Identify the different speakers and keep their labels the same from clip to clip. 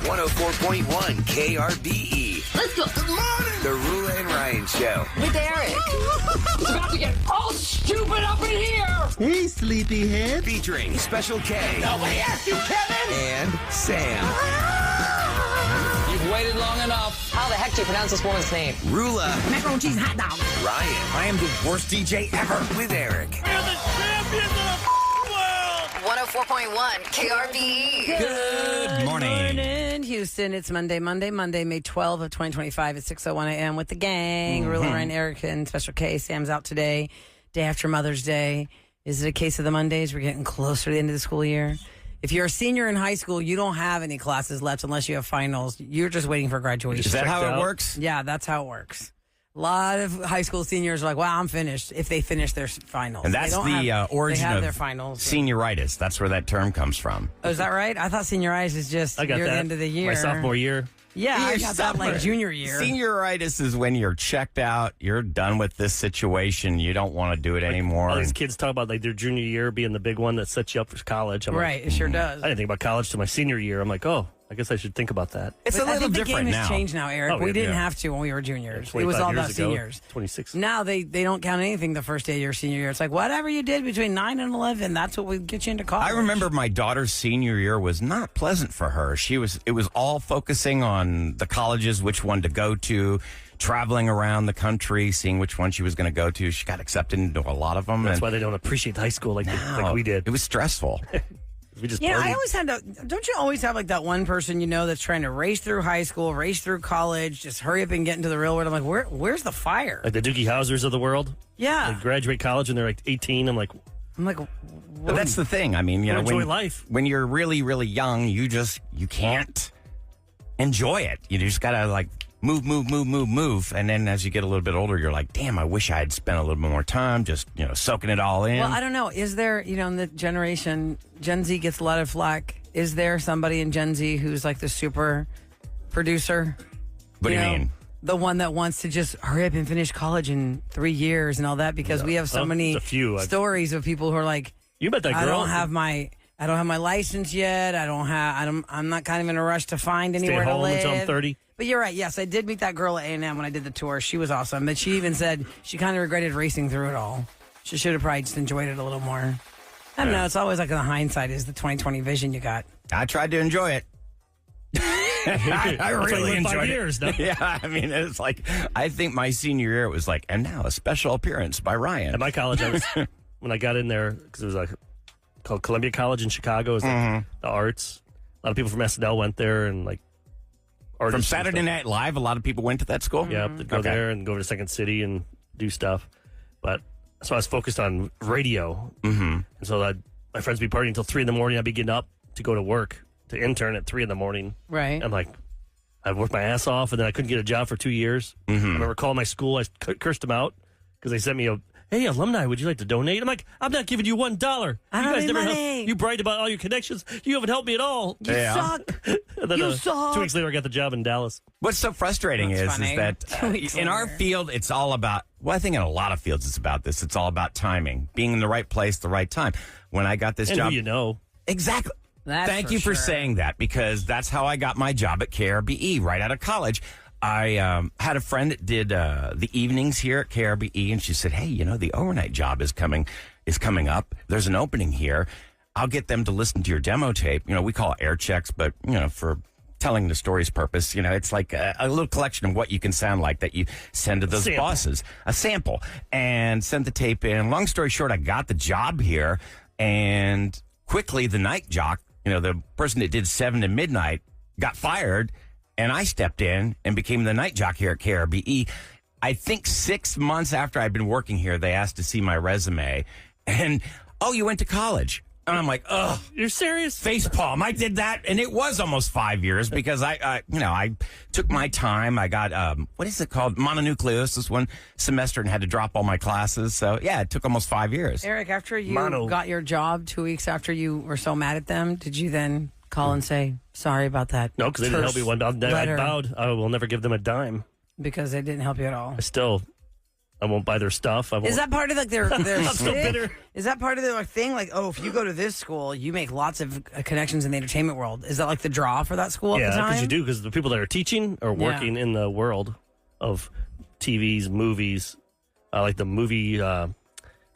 Speaker 1: 104.1 KRBE.
Speaker 2: Let's go.
Speaker 3: Good morning.
Speaker 1: The Rula and Ryan Show.
Speaker 2: With Eric.
Speaker 4: It's about to get all stupid up in here.
Speaker 3: Hey, sleepyhead.
Speaker 1: Featuring Special K.
Speaker 4: Nobody asked you, Kevin.
Speaker 1: And Sam.
Speaker 4: You've waited long enough.
Speaker 2: How the heck do you pronounce this woman's name?
Speaker 1: Rula.
Speaker 2: Macaroni cheese hot dog.
Speaker 1: Ryan.
Speaker 3: I am the worst DJ ever.
Speaker 1: With Eric.
Speaker 4: We're the champions of the world.
Speaker 2: 104.1 KRBE.
Speaker 5: Good morning.
Speaker 6: Houston. It's Monday, May 12th of 2025 at 6:01 a.m. with the gang. Rula, Ryan, Eric, and Special K. Sam's out today, day after Mother's Day. Is it a case of the Mondays? We're getting closer to the end of the school year. If you're a senior in high school, you don't have any classes left unless you have finals. You're just waiting for graduation.
Speaker 5: Is that how
Speaker 4: out.
Speaker 5: it works?
Speaker 6: Yeah, that's how it works. A lot of high school seniors are like, wow, I'm finished, if they finish their finals.
Speaker 5: And that's the origin
Speaker 6: they have
Speaker 5: of
Speaker 6: their finals.
Speaker 5: senioritis. That's where that term comes from.
Speaker 6: Oh, is that right? I thought senioritis is just
Speaker 4: I got
Speaker 6: near
Speaker 4: that.
Speaker 6: the end of the year.
Speaker 4: My sophomore year.
Speaker 6: Yeah, I
Speaker 5: You're
Speaker 6: got that like
Speaker 5: summer.
Speaker 6: junior year.
Speaker 5: Senioritis is when you're checked out, you're done with this situation, you don't want to do it anymore.
Speaker 4: All these kids talk about like their junior year being the big one that sets you up for college. I'm
Speaker 6: Right, it sure does.
Speaker 4: I didn't think about college till my senior year. I'm like, oh, I guess I should think about that.
Speaker 5: It's
Speaker 6: But
Speaker 5: a
Speaker 6: I
Speaker 5: little
Speaker 6: think the
Speaker 5: different
Speaker 6: game
Speaker 5: now.
Speaker 6: has changed now, Eric.
Speaker 4: Oh,
Speaker 6: we
Speaker 4: yeah,
Speaker 6: didn't
Speaker 4: yeah.
Speaker 6: have to when we were juniors. It
Speaker 4: 25
Speaker 6: was all
Speaker 4: years
Speaker 6: about
Speaker 4: ago,
Speaker 6: seniors.
Speaker 4: 26.
Speaker 6: Now they don't count anything the first day of your senior year. It's like whatever you did between 9 and 11, that's what would get you into college.
Speaker 5: I remember my daughter's senior year was not pleasant for her. It was all focusing on the colleges, which one to go to, traveling around the country, seeing which one she was going to go to. She got accepted into a lot of them.
Speaker 4: That's
Speaker 5: and
Speaker 4: why they don't appreciate high school like we did.
Speaker 5: It was stressful.
Speaker 4: We just
Speaker 6: Yeah,
Speaker 4: partied.
Speaker 6: I always had to. Don't you always have like that one person you know that's trying to race through high school, race through college, just hurry up and get into the real world? I'm like, where's the fire?
Speaker 4: like the Doogie Housers of the world.
Speaker 6: Yeah,
Speaker 4: They graduate college and they're like 18. I'm like,
Speaker 5: But that's the thing. I mean, you know,
Speaker 4: enjoy
Speaker 5: when,
Speaker 4: life.
Speaker 5: when you're really, really young, you can't enjoy it. You just gotta like move. And then as you get a little bit older, you're like, damn, I wish I had spent a little bit more time just, soaking it all in.
Speaker 6: Well, I don't know. Is there, in the generation, Gen Z gets a lot of flack. Is there somebody in Gen Z who's like the super producer?
Speaker 5: What do you mean?
Speaker 6: The one that wants to just hurry up and finish college in 3 years and all that, because we have so many
Speaker 4: there's a few.
Speaker 6: stories of people who are like,
Speaker 4: you bet that girl.
Speaker 6: I don't have my license yet. I'm not kind of in a rush to find
Speaker 4: Stay
Speaker 6: anywhere to
Speaker 4: home
Speaker 6: live.
Speaker 4: until I'm 30.
Speaker 6: But you're right. Yes, I did meet that girl at A&M when I did the tour. She was awesome. But she even said she kind of regretted racing through it all. She should have probably just enjoyed it a little more. I don't know. It's always like the hindsight is the 2020 vision you got.
Speaker 5: I tried to enjoy it. I
Speaker 4: That's why you
Speaker 5: really
Speaker 4: went 5
Speaker 5: enjoyed
Speaker 4: years,
Speaker 5: it.
Speaker 4: no?
Speaker 5: Yeah, I mean, it's like, I think my senior year, it was like, and now a special appearance by Ryan.
Speaker 4: At my college, when I got in there, because it was like called Columbia College in Chicago, it was like the arts. A lot of people from SNL went there and like artists.
Speaker 5: From
Speaker 4: and
Speaker 5: Saturday
Speaker 4: stuff.
Speaker 5: Night Live, a lot of people went to that school?
Speaker 4: Yeah, they'd go
Speaker 5: Okay.
Speaker 4: there and go over to Second City and do stuff. But so I was focused on radio. Mm-hmm. And so my friends would be partying until 3 in the morning. I'd be getting up to go to work, to intern at 3 in the morning.
Speaker 6: Right.
Speaker 4: I'm like, I'd worked my ass off, and then I couldn't get a job for 2 years.
Speaker 5: Mm-hmm.
Speaker 4: I remember calling my school. I cursed them out because they sent me hey, alumni, would you like to donate? I'm like, I'm not giving you $1.
Speaker 6: I don't need money.
Speaker 4: You bragged about all your connections. You haven't helped me at all.
Speaker 6: You suck.
Speaker 4: And then,
Speaker 6: You suck.
Speaker 4: 2 weeks later, I got the job in Dallas.
Speaker 5: What's so frustrating
Speaker 6: That's
Speaker 5: is
Speaker 6: funny.
Speaker 5: that
Speaker 6: 2 weeks
Speaker 5: in our
Speaker 6: later.
Speaker 5: field, it's all about, well, I think in a lot of fields it's about this. It's all about timing, being in the right place, the right time. When I got this
Speaker 4: And
Speaker 5: job.
Speaker 4: who you know.
Speaker 5: Exactly.
Speaker 6: That's
Speaker 5: Thank
Speaker 6: for
Speaker 5: you for
Speaker 6: sure.
Speaker 5: saying that, because that's how I got my job at KRBE right out of college. I had a friend that did the evenings here at KRBE, and she said, hey, the overnight job is coming up. There's an opening here. I'll get them to listen to your demo tape. We call it air checks, but, for telling the story's purpose, it's like a little collection of what you can sound like that you send to those
Speaker 4: Sample.
Speaker 5: bosses. A sample. And sent the tape in. Long story short, I got the job here, and quickly the night jock, the person that did 7 to midnight, got fired. And I stepped in and became the night jock here at KRBE. I think 6 months after I'd been working here, they asked to see my resume. And, oh, you went to college. And I'm like, ugh.
Speaker 4: You're serious?
Speaker 5: Facepalm. I did that, and it was almost 5 years because I took my time. I got, what is it called? Mononucleosis 1 semester and had to drop all my classes. So, yeah, it took almost 5 years.
Speaker 6: Eric, after you
Speaker 4: Mono.
Speaker 6: got your job 2 weeks after you were so mad at them, did you then call and say, sorry about that?
Speaker 4: No, because they didn't help me one. I
Speaker 6: letter?
Speaker 4: vowed I will never give them a dime.
Speaker 6: Because they didn't help you at all.
Speaker 4: I still, I won't buy their stuff. I won't.
Speaker 6: Is that part of like their
Speaker 4: I'm so
Speaker 6: stick?
Speaker 4: bitter.
Speaker 6: Is that part of their thing? Like, oh, if you go to this school, you make lots of connections in the entertainment world. Is that like the draw for that school at the
Speaker 4: Yeah,
Speaker 6: time?
Speaker 4: because you do. Because the people that are teaching are working in the world of TVs, movies, like the movie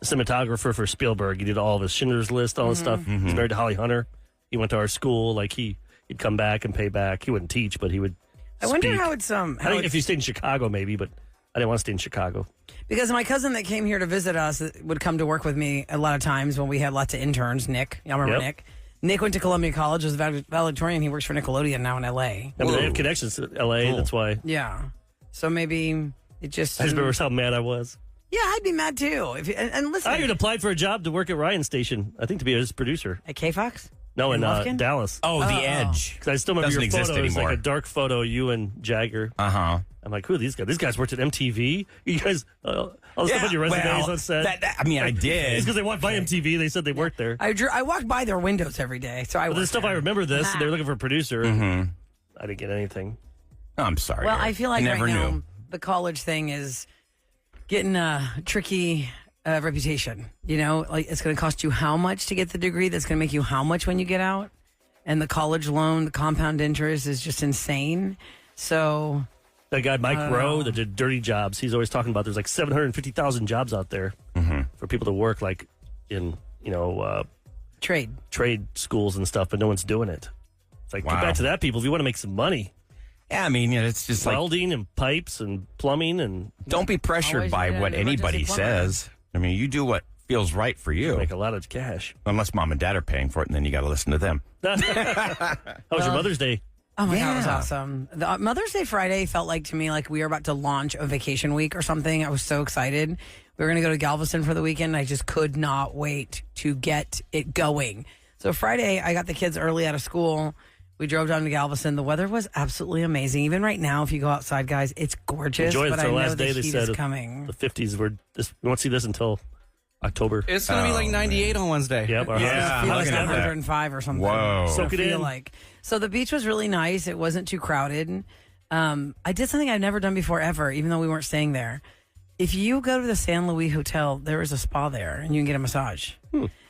Speaker 4: cinematographer for Spielberg. He did all of his Schindler's List, all this stuff. He's married to Holly Hunter. He went to our school. Like he'd come back and pay back. He wouldn't teach, but he would.
Speaker 6: I wonder
Speaker 4: speak.
Speaker 6: how it's
Speaker 4: I think if you stayed in Chicago, maybe, but I didn't want to stay in Chicago.
Speaker 6: because my cousin that came here to visit us would come to work with me a lot of times when we had lots of interns. Nick, y'all remember
Speaker 4: Yep.
Speaker 6: Nick? Nick went to Columbia College, was valedictorian. He works for Nickelodeon now in L.A.
Speaker 4: I mean, they have connections to L.A. That's why.
Speaker 6: Yeah, so maybe it just.
Speaker 4: I just remember how mad I was.
Speaker 6: Yeah, I'd be mad too. And listen,
Speaker 4: I even applied for a job to work at Ryan Station. I think to be his producer.
Speaker 6: at K-Fox?
Speaker 4: No, in
Speaker 6: Lufkin?
Speaker 4: Dallas.
Speaker 5: Oh, The Edge.
Speaker 4: Because I still remember
Speaker 5: Doesn't
Speaker 4: your
Speaker 5: exist
Speaker 4: photo. It was
Speaker 5: anymore.
Speaker 4: like a dark photo, you and Jagger.
Speaker 5: Uh-huh.
Speaker 4: I'm like, who are these guys? These guys worked at MTV? You guys, all the stuff on your resumes on set?
Speaker 5: I mean, I
Speaker 4: It's
Speaker 5: did.
Speaker 4: because they walked by MTV. They said they worked there.
Speaker 6: I walked by their windows every day, so I.
Speaker 4: But there's stuff I remember this. They were looking for a producer. And I didn't get anything.
Speaker 5: I'm sorry.
Speaker 6: Well,
Speaker 5: Eric.
Speaker 6: I feel like
Speaker 5: never
Speaker 6: right
Speaker 5: knew.
Speaker 6: now the college thing is getting a tricky reputation. You know, like it's going to cost you how much to get the degree? That's going to make you how much when you get out? And the college loan, the compound interest is just insane. So
Speaker 4: That guy, Mike Rowe, that did dirty jobs, he's always talking about there's like 750,000 jobs out there for people to work like in,
Speaker 6: trade.
Speaker 4: trade schools and stuff, but no one's doing it. It's like,
Speaker 5: Wow.
Speaker 4: get back to that, people, if you want to make some money.
Speaker 5: Yeah, I mean, it's just like,
Speaker 4: Welding and pipes and plumbing and
Speaker 5: don't be pressured
Speaker 6: Always
Speaker 5: by
Speaker 6: need
Speaker 5: what
Speaker 6: an
Speaker 5: anybody
Speaker 6: emergency plumber.
Speaker 5: says. I mean, you do what feels right for you.
Speaker 4: make a lot of cash.
Speaker 5: Unless mom and dad are paying for it, and then you got to listen to them.
Speaker 4: How was your Mother's Day?
Speaker 6: Oh my God, it was
Speaker 5: Yeah.
Speaker 6: awesome. The Mother's Day Friday felt like to me like we were about to launch a vacation week or something. I was so excited. We were going to go to Galveston for the weekend. I just could not wait to get it going. So Friday, I got the kids early out of school. We drove down to Galveston. The weather was absolutely amazing. Even right now, if you go outside, guys, it's gorgeous.
Speaker 4: Enjoy it.
Speaker 6: But
Speaker 4: It's
Speaker 6: I
Speaker 4: our
Speaker 6: know
Speaker 4: last
Speaker 6: the
Speaker 4: day. They
Speaker 6: heat
Speaker 4: said
Speaker 6: is coming.
Speaker 4: the 50s were. We won't see this until October.
Speaker 7: It's going to be like 98 on Wednesday.
Speaker 4: Yep. Our
Speaker 5: Yeah.
Speaker 4: hottest-
Speaker 6: Feel like
Speaker 5: looking at that.
Speaker 6: 105 or something.
Speaker 5: Whoa.
Speaker 4: Soak it
Speaker 6: I feel
Speaker 4: in.
Speaker 6: like. So the beach was really nice. It wasn't too crowded. I did something I'd never done before ever, even though we weren't staying there. If you go to the San Luis Hotel, there is a spa there, and you can get a massage.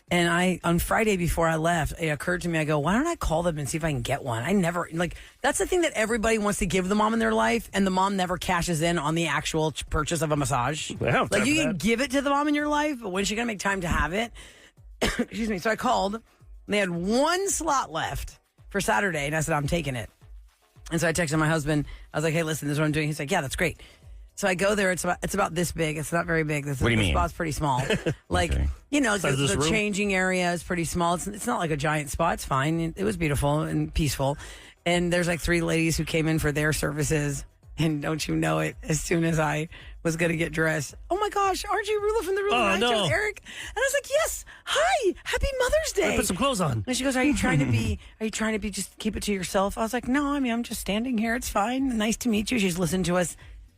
Speaker 6: And on Friday before I left, it occurred to me, I go, why don't I call them and see if I can get one? I never, that's the thing that everybody wants to give the mom in their life, and the mom never cashes in on the actual purchase of a massage.
Speaker 4: I don't have time
Speaker 6: Like, you
Speaker 4: for
Speaker 6: can
Speaker 4: that.
Speaker 6: give it to the mom in your life, but when's she going to make time to have it? Excuse me. So I called, and they had one slot left for Saturday, and I said, I'm taking it. And so I texted my husband. I was like, hey, listen, this is what I'm doing. He's like, yeah, that's great. So I go there. It's about this big. It's not very big.
Speaker 5: What do you
Speaker 6: the
Speaker 5: mean?
Speaker 6: spot's pretty small. Like,
Speaker 5: Okay.
Speaker 6: the
Speaker 4: Size of this room?
Speaker 6: changing area is pretty small. It's not like a giant spa. It's fine. It was beautiful and peaceful. And there's like 3 ladies who came in for their services. And don't you know it, as soon as I was going to get dressed, oh my gosh, aren't you Rula from the Rula
Speaker 4: Oh,
Speaker 6: Ranch
Speaker 4: no.
Speaker 6: with Eric? And I was like, yes, hi, happy Mother's Day.
Speaker 4: Put some clothes on.
Speaker 6: And she goes, are you trying to be, just keep it to yourself? I was like, no, I mean, I'm just standing here. It's fine. Nice to meet you. She's listened to us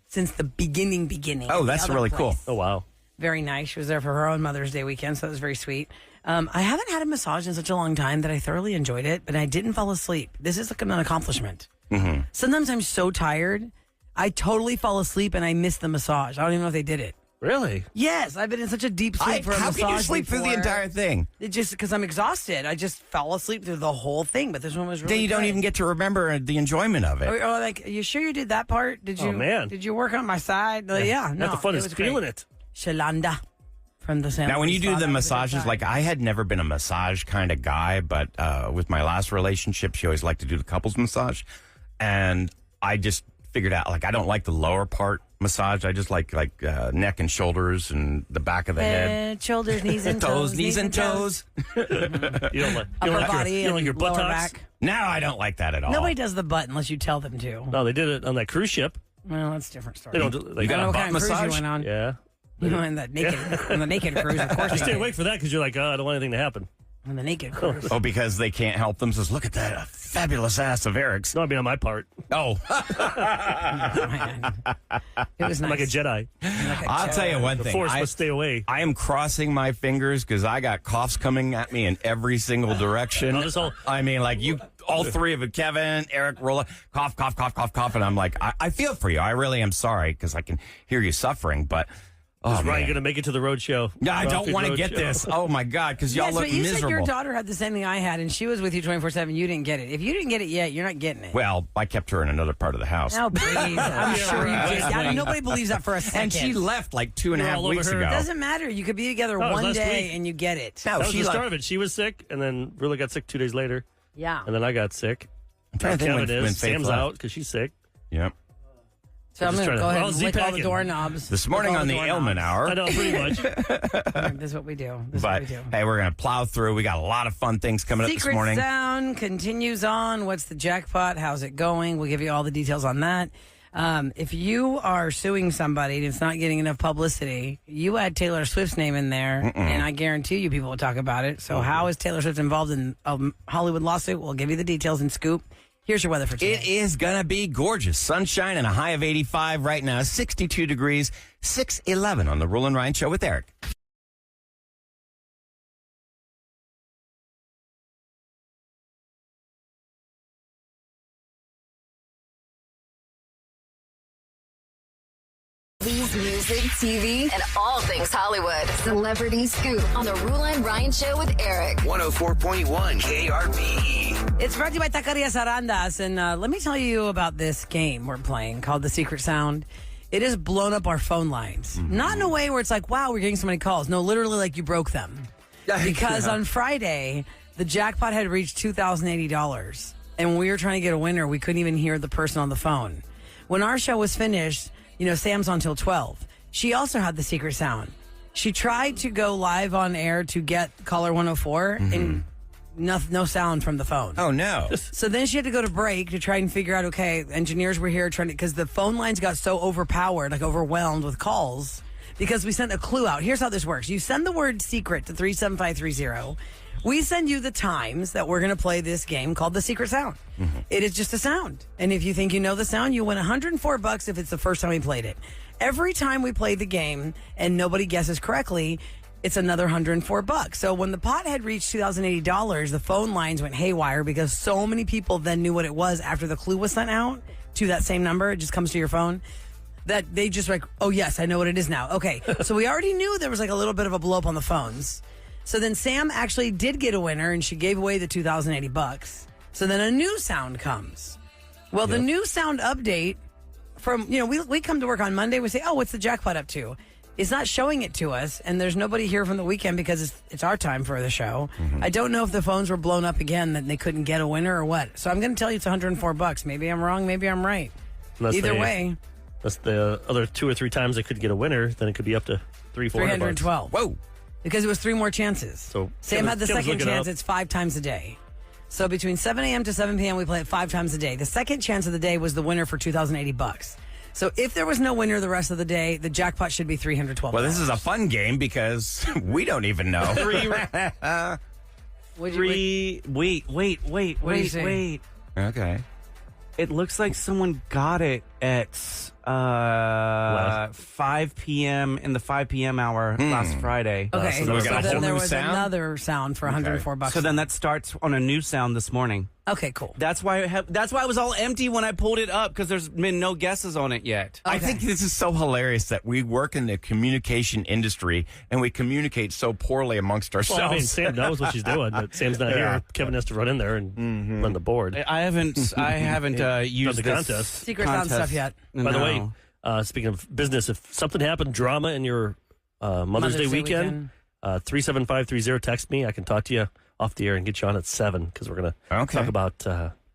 Speaker 6: since the beginning.
Speaker 5: Oh, that's
Speaker 6: The other
Speaker 5: really cool.
Speaker 6: place.
Speaker 4: Oh, wow.
Speaker 6: Very nice. She was there for her own Mother's Day weekend, so that was very sweet. I haven't had a massage in such a long time that I thoroughly enjoyed it, but I didn't fall asleep. This is like an accomplishment.
Speaker 5: Mm-hmm.
Speaker 6: Sometimes I'm so tired, I totally fall asleep and I miss the massage. I don't even know if they did it.
Speaker 4: Really?
Speaker 6: Yes, I've been in such a deep sleep for a
Speaker 5: How
Speaker 6: massage.
Speaker 5: can you sleep through the
Speaker 6: before.
Speaker 5: entire thing?
Speaker 6: It just because I'm exhausted. I just fell asleep through the whole thing, but this one was really
Speaker 5: Then you don't
Speaker 6: good.
Speaker 5: even get to remember the enjoyment of it.
Speaker 6: Or like, are you sure you did that part? Did you?
Speaker 4: Oh, man.
Speaker 6: Did you work on my side? Like, yeah, no.
Speaker 4: Half the fun
Speaker 6: it
Speaker 4: is
Speaker 6: was
Speaker 4: feeling
Speaker 6: great.
Speaker 4: it.
Speaker 6: Shalanda from the San
Speaker 5: Now, when
Speaker 6: Luis
Speaker 5: you do
Speaker 6: Spa,
Speaker 5: the
Speaker 6: that was a good
Speaker 5: massages,
Speaker 6: time.
Speaker 5: like I had never been a massage kind of guy, but with my last relationship, she always liked to do the couples massage. And I just figured out, like, I don't like the lower part massage. I just like neck and shoulders and the back of the head.
Speaker 6: Shoulders, knees, and toes.
Speaker 5: Knees and toes.
Speaker 4: You don't like, you
Speaker 6: Upper
Speaker 4: don't like
Speaker 6: body
Speaker 4: your, you don't like your
Speaker 6: and lower
Speaker 4: buttocks?
Speaker 6: back.
Speaker 5: No, I don't like that at all.
Speaker 6: Nobody does the butt unless you tell them to.
Speaker 4: No, they did it on that cruise ship.
Speaker 6: Well, that's a different story.
Speaker 4: They don't do, like,
Speaker 5: You got
Speaker 6: I don't know
Speaker 5: a
Speaker 6: what
Speaker 5: butt
Speaker 6: kind of cruise
Speaker 5: massage?
Speaker 6: you went on.
Speaker 4: Yeah.
Speaker 6: You know, in the naked cruise, of course.
Speaker 4: You
Speaker 6: you
Speaker 4: stay
Speaker 6: did.
Speaker 4: awake for that because you're like, oh, I don't want anything to happen.
Speaker 6: On the naked cruise.
Speaker 5: Oh, because they can't help themselves. Look at that fabulous ass of Eric's.
Speaker 4: No, I mean on my part.
Speaker 5: Oh,
Speaker 6: Man. It was
Speaker 4: I'm
Speaker 6: nice.
Speaker 4: like a Jedi.
Speaker 5: I'll tell you one
Speaker 4: The
Speaker 5: thing.
Speaker 4: force must stay away.
Speaker 5: I am crossing my fingers because I got coughs coming at me in every single direction.
Speaker 4: Oh, this whole-
Speaker 5: I mean, like you, all 3 of it, Kevin, Eric, Rolla, cough, cough, cough, cough, cough. And I'm like, I feel for you. I really am sorry because I can hear you suffering. But Oh,
Speaker 4: Is Ryan
Speaker 5: man.
Speaker 4: going to make it to the road show?
Speaker 5: No, I don't
Speaker 4: Rockford
Speaker 5: want to
Speaker 4: Road
Speaker 5: get
Speaker 4: Show?
Speaker 5: this. Oh, my God, because y'all
Speaker 6: Yes,
Speaker 5: look
Speaker 6: but you
Speaker 5: miserable.
Speaker 6: said your daughter had the same thing I had, and she was with you 24/7. You didn't get it. If you didn't get it yet, you're not getting it.
Speaker 5: Well, I kept her in another part of the house.
Speaker 6: No, please. I'm sure you did. I mean, nobody believes that for a second.
Speaker 5: And she left like 2.5
Speaker 4: You're all over
Speaker 5: weeks
Speaker 4: her.
Speaker 5: ago.
Speaker 6: It doesn't matter. You could be together
Speaker 4: Oh, it was
Speaker 6: one
Speaker 4: last
Speaker 6: day
Speaker 4: week.
Speaker 6: and you get it.
Speaker 5: No,
Speaker 4: That was
Speaker 5: she
Speaker 4: the
Speaker 5: like,
Speaker 4: start of it. She was sick, and then really got sick 2 days later.
Speaker 6: Yeah.
Speaker 4: And then I got sick.
Speaker 5: I'm trying to think
Speaker 4: Kevin
Speaker 5: when
Speaker 4: is.
Speaker 5: Faith
Speaker 4: Sam's
Speaker 5: left.
Speaker 4: out because she's sick.
Speaker 5: Yep.
Speaker 6: So I'm
Speaker 4: just
Speaker 6: going to
Speaker 4: trying to-
Speaker 6: go ahead
Speaker 4: well,
Speaker 6: and lick all the
Speaker 4: Z-packing.
Speaker 6: doorknobs.
Speaker 5: This morning
Speaker 6: Lick all
Speaker 5: on the
Speaker 6: doorknobs.
Speaker 5: Ailment Hour.
Speaker 4: I know, pretty much.
Speaker 6: This is what we do. This is what
Speaker 5: But
Speaker 6: we do.
Speaker 5: hey, we're going to plow through. We got a lot of fun things coming up this
Speaker 6: Secret
Speaker 5: morning.
Speaker 6: Sound continues on. What's the jackpot? How's it going? We'll give you all the details on that. If you are suing somebody and it's not getting enough publicity, you add Taylor Swift's name in there, and I guarantee you people will talk about it. So how is Taylor Swift involved in a Hollywood lawsuit? We'll give you the details and scoop. Here's your weather for today.
Speaker 5: It is going to be gorgeous. Sunshine and a high of 85 right now, 62 degrees, 6:11 on the Rule and Ryan Show with Eric.
Speaker 2: These music, TV, and all things Hollywood. Celebrity Scoop on the Rule and Ryan Show with Eric.
Speaker 1: 104.1 KRBE.
Speaker 6: It's brought to you by Taqueria Sarandas, and let me tell you about this game we're playing called The Secret Sound. It has blown up our phone lines. Not in a way where it's like, wow, we're getting so many calls. No, literally like you broke them. Because on Friday, the jackpot had reached $2,080, and when we were trying to get a winner, we couldn't even hear the person on the phone. When our show was finished, you know, Sam's on till 12. She also had the secret sound. She tried to go live on air to get caller 104 and no sound from the phone.
Speaker 5: Oh, no.
Speaker 6: So then she had to go to break to try and figure out, okay, engineers were here trying to, because the phone lines got so overpowered, like overwhelmed with calls, because we sent a clue out. Here's how this works. You send the word secret to 37530. We send you the times that we're going to play this game called The Secret Sound. It is just a sound. And if you think you know the sound, you win $104 if it's the first time we played it. Every time we play the game and nobody guesses correctly, it's another $104. So when the pot had reached $2,080, the phone lines went haywire because so many people then knew what it was after the clue was sent out to that same number. It just comes to your phone. That they just like, oh, yes, I know what it is now. Okay, so we already knew there was like a little bit of a blow up on the phones. So then Sam actually did get a winner, and she gave away the $2,080. So then a new sound comes. Well, the new sound update from, you know, we come to work on Monday. We say, oh, what's the jackpot up to? It's not showing it to us, and there's nobody here from the weekend because it's our time for the show. I don't know if the phones were blown up again, that they couldn't get a winner or what. So I'm going to tell you it's $104. Maybe I'm wrong. Maybe I'm right.
Speaker 4: Unless
Speaker 6: Either
Speaker 4: they-
Speaker 6: way,
Speaker 4: That's the other 2 or 3 times they could get a winner, then it could be up to $300-400.
Speaker 6: $312.
Speaker 5: Whoa.
Speaker 6: Because it was 3 more chances.
Speaker 4: So
Speaker 6: Sam had the
Speaker 4: Kim's
Speaker 6: second
Speaker 4: looking
Speaker 6: chance.
Speaker 4: up.
Speaker 6: It's 5 times a day. So between 7 a.m. to 7 p.m., we play it 5 times a day. The second chance of the day was the winner for $2,080. So if there was no winner the rest of the day, the jackpot should be $312.
Speaker 5: Well, this is a fun game because we don't even know.
Speaker 6: Wait. What do you say?
Speaker 7: Wait.
Speaker 5: Okay.
Speaker 7: It looks like someone got it at 5 p.m. in the 5 p.m. hour last Friday.
Speaker 6: Okay,
Speaker 5: so we got a
Speaker 6: then
Speaker 5: whole
Speaker 6: there
Speaker 5: new
Speaker 6: was
Speaker 5: sound?
Speaker 6: another sound for $104.
Speaker 7: So then that starts on a new sound this morning.
Speaker 6: Okay, cool.
Speaker 7: That's why that's why it was all empty when I pulled it up, because there's been no guesses on it yet.
Speaker 5: I think this is so hilarious that we work in the communication industry and we communicate so poorly amongst ourselves.
Speaker 4: Well, I mean, Sam knows what she's doing, but Sam's not here. Kevin has to run in there and run the board.
Speaker 7: I haven't used
Speaker 4: the
Speaker 7: this
Speaker 4: contest.
Speaker 6: Secret sound stuff yet.
Speaker 4: By the
Speaker 7: No.
Speaker 4: way, speaking of business, if something happened, drama in your Mother's Day weekend, 37530, text me. I can talk to you off the air and get you on at 7 because we're going to
Speaker 5: Okay.
Speaker 4: talk about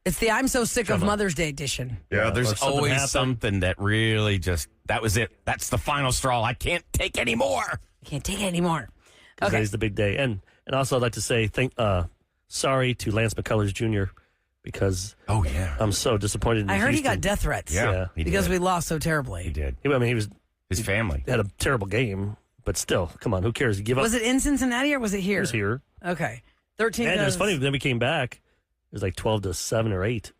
Speaker 6: It's the I'm so sick of
Speaker 4: Drama.
Speaker 6: Mother's Day edition.
Speaker 5: Yeah,
Speaker 4: or
Speaker 5: there's
Speaker 4: something
Speaker 5: always
Speaker 4: happened.
Speaker 5: something that really just, that was it. That's the final straw. I can't take any more.
Speaker 6: I can't take it anymore.
Speaker 4: Okay.
Speaker 6: Okay.
Speaker 4: Today's the big day. And also I'd like to say sorry to Lance McCullers Jr. because
Speaker 5: Oh, yeah.
Speaker 4: I'm so disappointed in
Speaker 6: I heard he
Speaker 4: Houston.
Speaker 6: got death threats.
Speaker 5: Yeah, he
Speaker 6: because
Speaker 5: did.
Speaker 6: we lost so terribly.
Speaker 5: He did.
Speaker 4: I mean, he
Speaker 5: His family.
Speaker 4: had a terrible game, but still, come on, who cares? You give up.
Speaker 6: Was it in Cincinnati or was it
Speaker 4: He
Speaker 6: here?
Speaker 4: was here.
Speaker 6: Okay. 13
Speaker 4: And it was
Speaker 6: goes-
Speaker 4: funny, then we came back. It was like 12-7 or 8.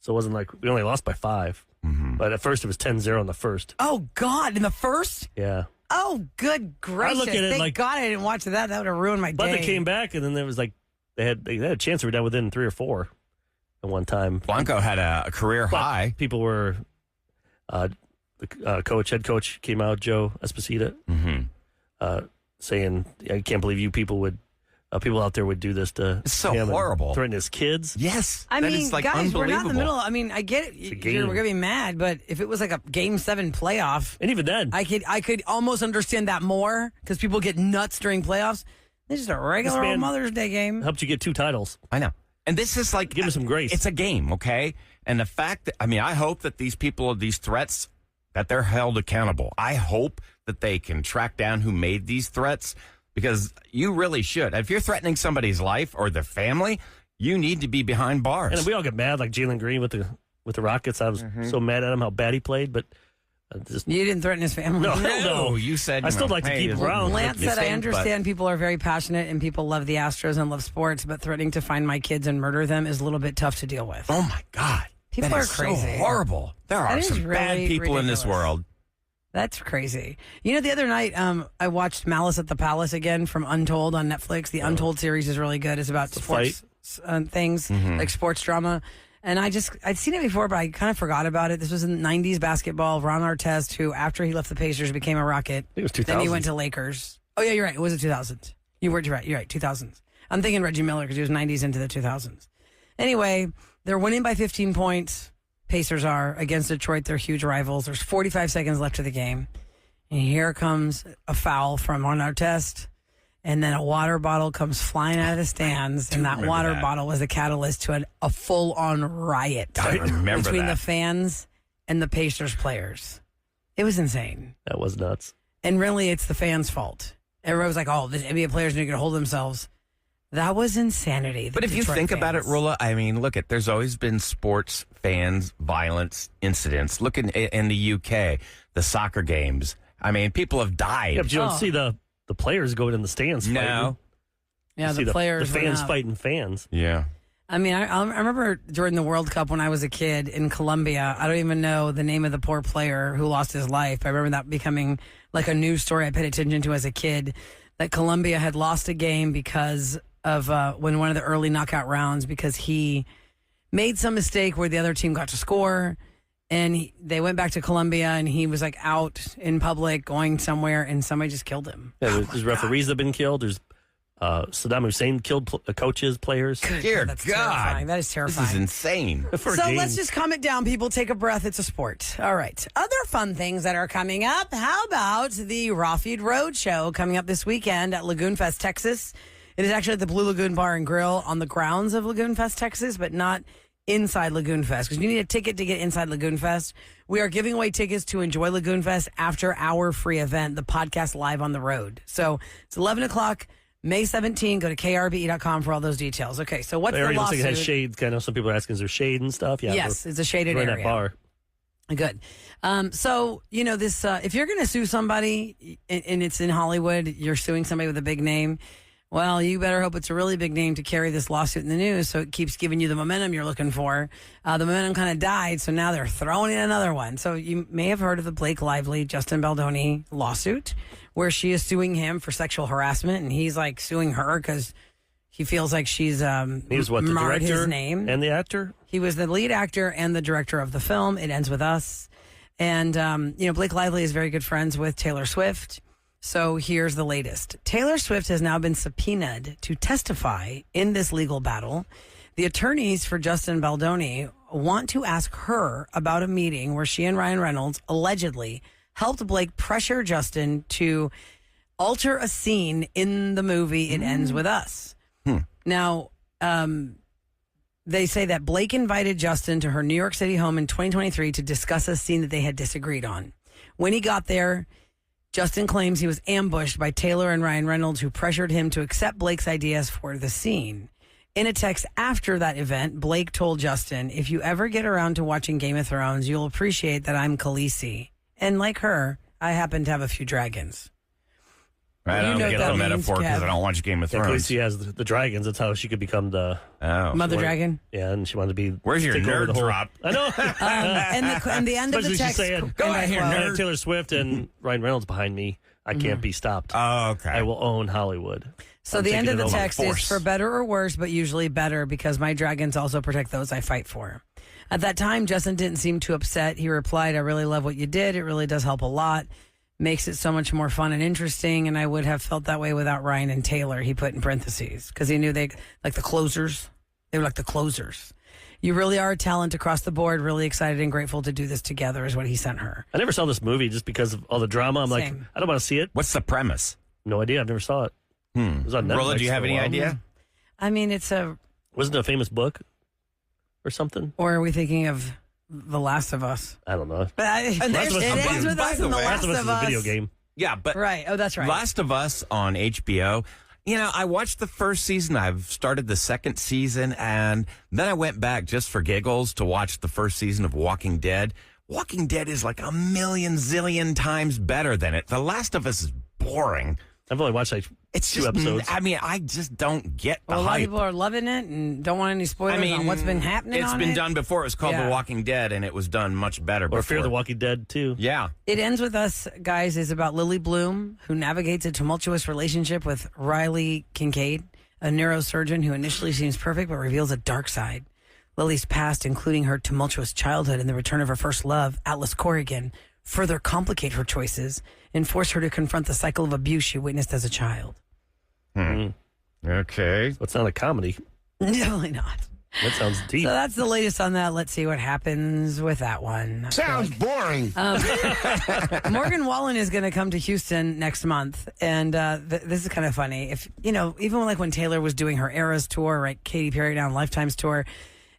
Speaker 4: So it wasn't like we only lost by 5. But at first it was 10-0 in the first.
Speaker 6: Oh, God. In the first?
Speaker 4: Yeah.
Speaker 6: Oh, good gracious.
Speaker 4: look at it
Speaker 6: Thank
Speaker 4: like-
Speaker 6: God I didn't watch that. That would have ruined my
Speaker 4: But
Speaker 6: day.
Speaker 4: they came back, and then there was like they had a chance to be down within 3 or 4 at one time.
Speaker 5: Blanco had a career
Speaker 4: But
Speaker 5: high.
Speaker 4: people were the head coach came out, Joe Esposito, saying, "I can't believe you people out there would do this to
Speaker 5: It's so
Speaker 4: him and
Speaker 5: horrible.
Speaker 4: threaten his kids."
Speaker 5: Yes.
Speaker 6: I
Speaker 5: that
Speaker 6: mean,
Speaker 5: is, like,
Speaker 6: guys, we're not in the
Speaker 5: unbelievable.
Speaker 6: middle. I mean, I get it.
Speaker 4: a
Speaker 6: We're
Speaker 4: game.
Speaker 6: gonna be mad, but if it was like a Game 7 playoff,
Speaker 4: And even then,
Speaker 6: I could almost understand that more because people get nuts during playoffs. This is a regular
Speaker 4: This man-
Speaker 6: old Mother's Day game.
Speaker 4: helped you get 2 titles.
Speaker 5: I know. And this is like...
Speaker 4: Give him some grace.
Speaker 5: It's a game, okay? And the fact that... I mean, I hope that these people, these threats, that they're held accountable. I hope that they can track down who made these threats, because you really should. If you're threatening somebody's life or their family, you need to be behind bars.
Speaker 4: And we all get mad, like Jalen Green with the Rockets. I was so mad at him how bad he played, but just
Speaker 6: You didn't threaten his family.
Speaker 4: no.
Speaker 5: you said...
Speaker 4: I
Speaker 5: you
Speaker 4: still
Speaker 5: know,
Speaker 4: like to
Speaker 5: hey,
Speaker 4: keep him
Speaker 5: look,
Speaker 4: around.
Speaker 6: Lance
Speaker 5: you
Speaker 6: said, I
Speaker 5: stink,
Speaker 6: understand people are very passionate and people love the Astros and love sports, but threatening to find my kids and murder them is a little bit tough to deal with.
Speaker 5: But, oh, my God.
Speaker 6: People
Speaker 5: That
Speaker 6: are
Speaker 5: is
Speaker 6: crazy.
Speaker 5: so horrible. There
Speaker 6: That
Speaker 5: are
Speaker 6: is
Speaker 5: some bad
Speaker 6: really
Speaker 5: people in this
Speaker 6: ridiculous.
Speaker 5: world.
Speaker 6: That's crazy. You know, the other night, I watched Malice at the Palace again from Untold on Netflix. The Untold series is really good. It's about sports things, like sports drama. And I'd seen it before, but I kind of forgot about it. This was in the 90s basketball. Ron Artest, who after he left the Pacers became a Rocket.
Speaker 4: it was 2000s.
Speaker 6: Then he went to Lakers. Oh, yeah, you're right. It was the 2000s. You're right. You're right. 2000s. I'm thinking Reggie Miller because he was 90s into the 2000s. Anyway, they're winning by 15 points. Pacers are against Detroit. They're huge rivals. There's 45 seconds left of the game. And here comes a foul from Ron Artest. And then a water bottle comes flying out of the stands. And that
Speaker 5: remember
Speaker 6: water
Speaker 5: that.
Speaker 6: bottle was the catalyst to a full-on riot
Speaker 5: I remember
Speaker 6: between
Speaker 5: that.
Speaker 6: the fans and the Pacers players. It was insane.
Speaker 4: That was nuts.
Speaker 6: And really, it's the fans' fault. Everybody was like, oh, the NBA players need to hold themselves. That was insanity. the
Speaker 5: But if you
Speaker 6: Detroit
Speaker 5: think about it,
Speaker 6: fans.
Speaker 5: Rula, I mean, look, there's always been sports fans, violence incidents. Look in the UK, the soccer games. I mean, people have died.
Speaker 4: Yeah, but you don't
Speaker 6: Oh.
Speaker 4: see the players going in the stands fighting.
Speaker 5: No.
Speaker 6: Yeah,
Speaker 4: You see
Speaker 6: the players
Speaker 4: the
Speaker 6: went
Speaker 4: fans
Speaker 6: up.
Speaker 4: fighting fans.
Speaker 5: Yeah.
Speaker 6: I mean, I remember during the World Cup when I was a kid in Colombia, I don't even know the name of the poor player who lost his life. I remember that becoming like a news story I paid attention to as a kid, that Colombia had lost a game because of when one of the early knockout rounds, because he made some mistake where the other team got to score. And they went back to Colombia, and he was like out in public going somewhere, and somebody just killed him.
Speaker 4: Yeah, there's referees that have been killed. There's Saddam Hussein killed coaches, players.
Speaker 5: Dear
Speaker 6: That's
Speaker 5: God.
Speaker 6: terrifying. That is
Speaker 5: This
Speaker 6: terrifying.
Speaker 5: is insane.
Speaker 4: For a
Speaker 6: So
Speaker 4: game.
Speaker 6: let's just calm it down, people. Take a breath. It's a sport. All right. Other fun things that are coming up. How about the Raw Feed Road Show coming up this weekend at Lagoon Fest, Texas? It is actually at the Blue Lagoon Bar and Grill on the grounds of Lagoon Fest, Texas, but not inside Lagoon Fest, because you need a ticket to get inside Lagoon Fest. We are giving away tickets to enjoy Lagoon Fest after our free event, the podcast Live on the Road. So it's 11 o'clock, May 17. Go to krbe.com for all those details. Okay, so what's
Speaker 4: The
Speaker 6: the
Speaker 4: area looks like
Speaker 6: lawsuit?
Speaker 4: it has shade. Kind of some people are asking, is there shade and stuff? Yeah.
Speaker 6: Yes, it's a shaded
Speaker 4: we're in
Speaker 6: area.
Speaker 4: that bar.
Speaker 6: Good. So, you know, this, if you're going to sue somebody and it's in Hollywood, you're suing somebody with a big name. Well, you better hope it's a really big name to carry this lawsuit in the news, so it keeps giving you the momentum you're looking for. The momentum kind of died, so now they're throwing in another one. So you may have heard of the Blake Lively, Justin Baldoni lawsuit, where she is suing him for sexual harassment, and he's like suing her because he feels like she's
Speaker 4: He was what, the
Speaker 6: marred
Speaker 4: director
Speaker 6: his name.
Speaker 4: and the actor?
Speaker 6: He was the lead actor and the director of the film. It Ends With Us. And, you know, Blake Lively is very good friends with Taylor Swift. So here's the latest. Taylor Swift has now been subpoenaed to testify in this legal battle. The attorneys for Justin Baldoni want to ask her about a meeting where she and Ryan Reynolds allegedly helped Blake pressure Justin to alter a scene in the movie It Ends With Us. Now, they say that Blake invited Justin to her New York City home in 2023 to discuss a scene that they had disagreed on. When he got there, Justin claims he was ambushed by Taylor and Ryan Reynolds, who pressured him to accept Blake's ideas for the scene. In a text after that event, Blake told Justin, "If you ever get around to watching Game of Thrones, you'll appreciate that I'm Khaleesi. And like her, I happen to have a few dragons."
Speaker 5: I
Speaker 6: You
Speaker 5: don't
Speaker 6: know
Speaker 5: get
Speaker 6: what
Speaker 5: the
Speaker 6: that
Speaker 5: metaphor
Speaker 6: means,
Speaker 5: because
Speaker 6: Kev.
Speaker 5: I don't watch Game of
Speaker 4: Yeah,
Speaker 5: Thrones.
Speaker 4: Khaleesi has the dragons. That's how she could become the.
Speaker 5: Oh.
Speaker 6: Mother Dragon.
Speaker 4: Yeah, and she wanted to be.
Speaker 5: Where's your
Speaker 4: take over
Speaker 5: nerd
Speaker 4: the whole-
Speaker 5: drop?
Speaker 4: I know.
Speaker 6: And the end of the
Speaker 4: Especially she's
Speaker 6: text.
Speaker 4: saying,
Speaker 5: Go
Speaker 6: and I
Speaker 5: ahead,
Speaker 6: quote,
Speaker 5: nerd.
Speaker 4: Taylor Swift and Ryan Reynolds behind me. I can't be stopped.
Speaker 5: Oh, okay.
Speaker 4: I will own Hollywood.
Speaker 6: So
Speaker 4: I'm
Speaker 6: the end
Speaker 4: taking
Speaker 6: of
Speaker 4: it
Speaker 6: the
Speaker 4: over
Speaker 6: text
Speaker 4: force.
Speaker 6: is for better or worse, but usually better, because my dragons also protect those I fight for. At that time, Justin didn't seem too upset. He replied, I really love what you did. It really does help a lot. Makes it so much more fun and interesting, and I would have felt that way without Ryan and Taylor, he put in parentheses, because he knew they, like the closers, they were like the closers. You really are a talent across the board. Really excited and grateful to do this together is what he sent her.
Speaker 4: I never saw this movie just because of all the drama. I'm like, I don't want to see it.
Speaker 5: What's the premise?
Speaker 4: No idea. I've never saw it. It was on Netflix.
Speaker 5: Rolla, do you have
Speaker 4: for a
Speaker 5: any
Speaker 4: while.
Speaker 5: idea?
Speaker 6: I mean,
Speaker 4: Wasn't it a famous book or something?
Speaker 6: or are we thinking of The Last of Us?
Speaker 4: I don't know.
Speaker 6: But it ends with us in The Last
Speaker 4: Last of Us
Speaker 6: of
Speaker 4: is a
Speaker 6: Us.
Speaker 4: video game.
Speaker 5: Yeah, but
Speaker 6: Right. Oh, that's right.
Speaker 5: Last of Us on HBO. You know, I watched the first season. I've started the second season, and then I went back just for giggles to watch the first season of Walking Dead. Walking Dead is like a million zillion times better than it. The Last of Us is boring.
Speaker 4: I've only watched like
Speaker 5: It's
Speaker 4: two
Speaker 5: just,
Speaker 4: episodes.
Speaker 5: I mean, I just don't get the
Speaker 6: Well, a lot of
Speaker 5: hype.
Speaker 6: people are loving it and don't want any spoilers on what's been happening
Speaker 5: It's
Speaker 6: on
Speaker 5: been
Speaker 6: it.
Speaker 5: done before. It was called
Speaker 6: Yeah.
Speaker 5: The Walking Dead, and it was done much better
Speaker 4: Or
Speaker 5: before.
Speaker 4: Fear the Walking Dead, too.
Speaker 5: Yeah.
Speaker 6: It ends with us, guys, is about Lily Bloom, who navigates a tumultuous relationship with Riley Kincaid, a neurosurgeon who initially seems perfect but reveals a dark side. Lily's past, including her tumultuous childhood and the return of her first love, Atlas Corrigan, further complicate her choices and force her to confront the cycle of abuse she witnessed as a child.
Speaker 5: Okay.
Speaker 4: So it's not a comedy.
Speaker 6: Definitely not.
Speaker 4: That sounds deep.
Speaker 6: So that's the latest on that. Let's see what happens with that one.
Speaker 3: Sounds boring.
Speaker 6: Morgan Wallen is going to come to Houston next month, and this is kind of funny. If even when Taylor was doing her Eras tour, right, Katy Perry down Lifetime's tour,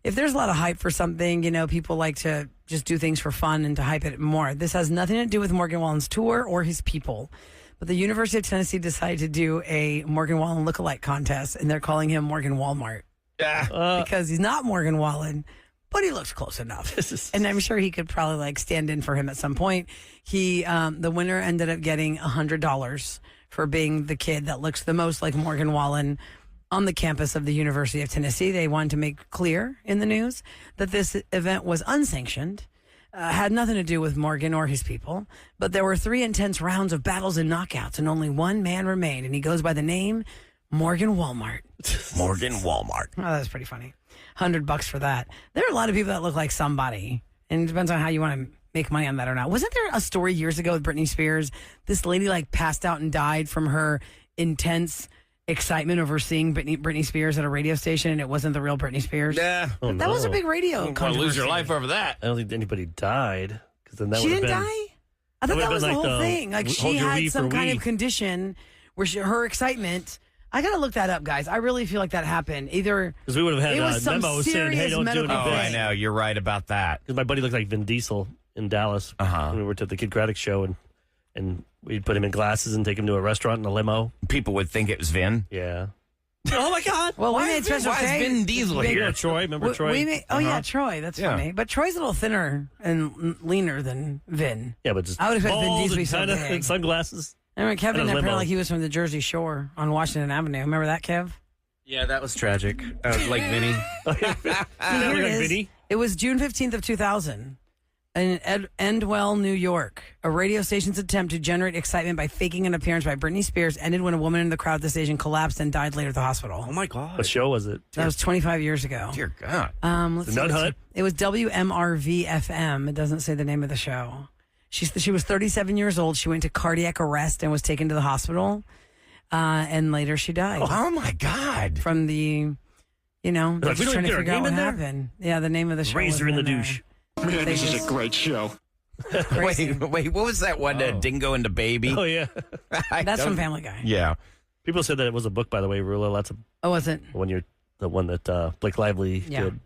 Speaker 6: if there's a lot of hype for something, people like to just do things for fun and to hype it more. This has nothing to do with Morgan Wallen's tour or his people. But the University of Tennessee decided to do a Morgan Wallen lookalike contest, and they're calling him Morgan Walmart. Because he's not Morgan Wallen, but he looks close enough. And I'm sure he could probably stand in for him at some point. The winner ended up getting $100 for being the kid that looks the most like Morgan Wallen on the campus of the University of Tennessee. They wanted to make clear in the news that this event was unsanctioned, had nothing to do with Morgan or his people, but there were 3 intense rounds of battles and knockouts, and only one man remained, and he goes by the name Morgan Walmart.
Speaker 5: Morgan Walmart.
Speaker 6: Oh, that's pretty funny. $100 for that. There are a lot of people that look like somebody, and it depends on how you want to make money on that or not. Wasn't there a story years ago with Britney Spears? This lady passed out and died from her intense excitement over seeing Britney Spears at a radio station, and it wasn't the real Britney Spears.
Speaker 5: Yeah.
Speaker 4: Oh,
Speaker 6: That was a
Speaker 4: no.
Speaker 6: big radio
Speaker 5: You want to lose your life over that.
Speaker 4: I don't think anybody died. Because then that
Speaker 6: She
Speaker 4: would have
Speaker 6: didn't
Speaker 4: been.
Speaker 6: die? I thought
Speaker 4: would've
Speaker 6: that was
Speaker 4: been
Speaker 6: the
Speaker 4: like
Speaker 6: whole
Speaker 4: the
Speaker 6: thing. She
Speaker 4: hold your
Speaker 6: had
Speaker 4: wee
Speaker 6: some
Speaker 4: for
Speaker 6: kind
Speaker 4: wee.
Speaker 6: of condition where her excitement. I got to look that up, guys. I really feel like that happened. Either
Speaker 4: Because we would have had
Speaker 6: it was some
Speaker 4: memos saying, hey,
Speaker 6: serious
Speaker 4: don't do
Speaker 6: medical
Speaker 4: anything.
Speaker 5: Oh,
Speaker 6: thing.
Speaker 5: I know. You're right about that.
Speaker 4: Because my buddy looked like Vin Diesel in Dallas when we were at the Kid Craddock show, and we'd put him in glasses and take him to a restaurant in a limo.
Speaker 5: People would think it was Vin.
Speaker 4: Yeah. Oh my God!
Speaker 6: Well, we
Speaker 5: Why
Speaker 6: made
Speaker 5: is Vin-
Speaker 6: Special
Speaker 5: why
Speaker 6: K.
Speaker 5: is Vin Diesel
Speaker 6: big-
Speaker 5: here?
Speaker 4: Troy, remember Troy?
Speaker 6: We made, yeah, Troy. That's
Speaker 5: Yeah.
Speaker 6: funny. But Troy's a little thinner and leaner than Vin.
Speaker 4: Yeah, but just
Speaker 6: I would expect Vin
Speaker 4: bald
Speaker 6: Diesel to be
Speaker 4: and
Speaker 6: so
Speaker 4: kinda-
Speaker 6: big.
Speaker 4: and sunglasses.
Speaker 6: I remember Kevin
Speaker 4: And a
Speaker 6: apparently
Speaker 4: limo.
Speaker 6: like he was from the Jersey Shore on Washington Avenue. Remember that, Kev?
Speaker 7: Yeah, that was tragic. Like Vinny.
Speaker 6: See, here
Speaker 4: like
Speaker 6: it is.
Speaker 4: Vinny?
Speaker 6: It was June 15th of 2000 in Endwell, New York. A radio station's attempt to generate excitement by faking an appearance by Britney Spears ended when a woman in the crowd at the station collapsed and died later at the hospital.
Speaker 7: Oh my God.
Speaker 4: What show was it?
Speaker 6: That was 25 years ago.
Speaker 5: Dear God.
Speaker 6: Let's
Speaker 4: The
Speaker 6: see
Speaker 4: Nut
Speaker 6: what's-
Speaker 4: Hut?
Speaker 6: It was WMRV FM. It doesn't say the name of the show. She was 37 years old. She went to cardiac arrest and was taken to the hospital. And later she died
Speaker 5: Oh, my God.
Speaker 6: from the, they're
Speaker 4: Like, we
Speaker 6: just
Speaker 4: don't
Speaker 6: trying to
Speaker 4: get our
Speaker 6: figure out
Speaker 4: name
Speaker 6: what
Speaker 4: in there?
Speaker 6: happened. Yeah, the name of the show.
Speaker 4: Razor in the
Speaker 6: wasn't there.
Speaker 4: douche.
Speaker 3: Man, this is a great show.
Speaker 6: Crazy.
Speaker 5: Wait, what was that one? Dingo and the Baby?
Speaker 4: Oh yeah.
Speaker 6: That's from Family Guy.
Speaker 5: Yeah.
Speaker 4: People said that it was a book, by the way, Rula. That's
Speaker 6: Oh, was it?
Speaker 4: the one that Blake Lively
Speaker 6: Yeah.
Speaker 4: did.